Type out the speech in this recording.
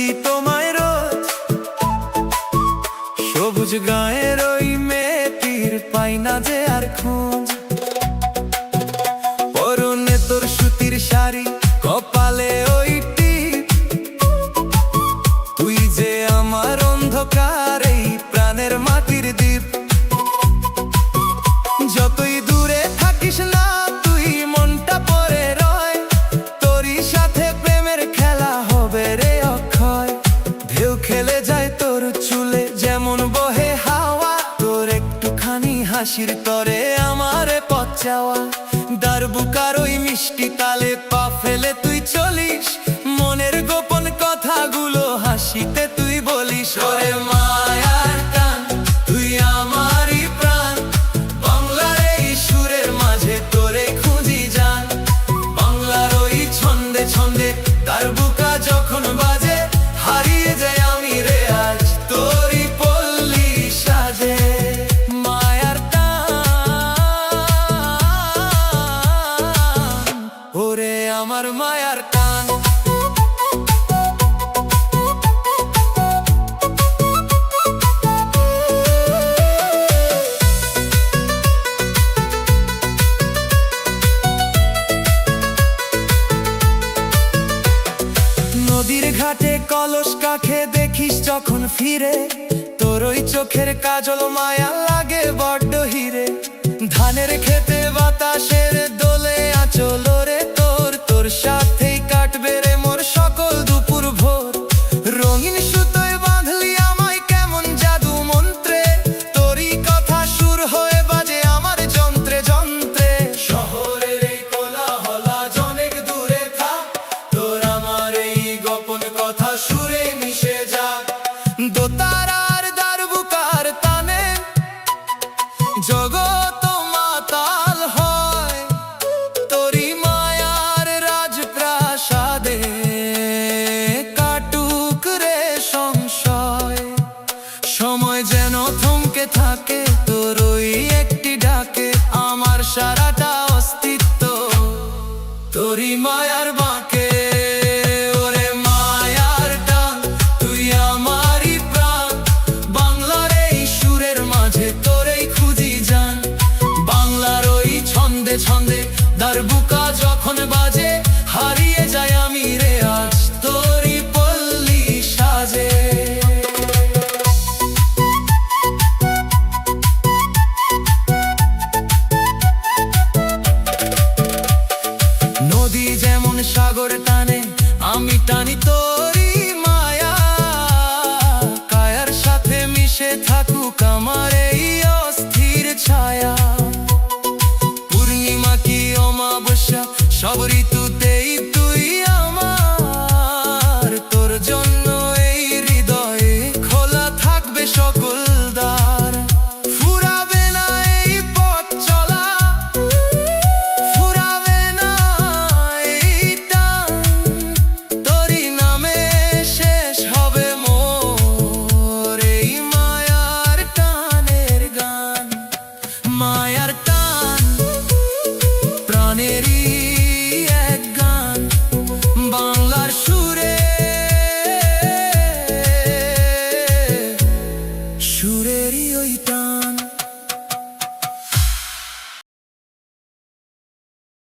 খুঁজি তোমায় রোজ। সবুজ গায়ের ওই মেয়েটির পাই না যে আর খোঁজ। পরনে তোর সুতির শাড়ি, কপালে ওই টিপ, তুই যে আমার অন্ধকার এই প্রাণের মাটির দ্বীপ। যতই দূরে থাকিস না তুই, মনটা পড়ে রয়, তোরই সাথে প্রেমের খেলা হবে রে অক্ষয়। ঢেউ খেলে যায় তোর চুলে যেমন বহে হাওয়া, তোর একটুখানি হাসির তরে আমারে পথ চাওয়া। দারবুকার ওই মিষ্টি তালে পা ফেলে তুই চলিস, মনের গোপন কথাগুলো হাসিতে তুই বলিস। ওরে মায়ার টান, তুই আমারই প্রাণ, বাংলার এই সুরের মাঝে তোরে খুঁজি জান। বাংলার ওই ছন্দে ছন্দে দারবুকা যখন বাজে, হারিয়ে যায় আমি রে আজ তোরই পল্লী সাজে। মায়ার টান, ওরে আমার মায়ার টান। নদীর ঘাটে কলস কাখে দেখিস যখন ফিরে, তোর ওই চোখের কাজল মায়া লাগে বড্ড হিরে। ধানের খেতে বাতাসের দোলে আঁচল রে তোর, তোর সাথেই কাটবে রে মোর সকল দুপুর ভোর। রঙিন সুতোয় বাঁধলি আমায় কেমন জাদু মন্ত্রে, তোরই কথা সুর হয়ে বাজে আমার যন্ত্রে যন্ত্রে। শহরের এই কোলাহল আজ অনেক দূরে থাক, তোর আমার এই গোপন কথা সুরে মিশে যাক। দোতারার দারবুকার টানে জগৎ মাতাল হয়, তোরই মায়ার রাজপ্রাসাদে কাটুক রে সংশয়। সময় যেন থমকে থাকে তোর ওই একটি ডাকে, আমার সারাটা অস্তিত্ব তোরই মায়ার বাঁকে। ওরে মায়ার টান, তুই আমারই প্রাণ, বাংলার এই সুরের মাঝে তোরেই খুঁজি জান। বাংলার ওই ছন্দে ছন্দে দারবুকা যখন বাজে, হারিয়ে যায় আমি রে আজ তোরই পল্লী সাজে। নদী যেমন সাগর টানে, আমি টানি তোরই মায়া। কায়ার সাথে মিশে থাকুক আমার এই অস্থির ছায়া। পূর্ণিমা কি অমাবস্যা, সব ঋতুতেই তুই আমার। তোর জন্য এই হৃদয়ে খোলা থাকবে সকল দ্বার। ফুরাবে না এই পথ চলা, ফুরাবে না এই টান, তোরই নামে শেষ হবে মোর এই মায়ার টানের গান। মায়ার টান, প্রাণের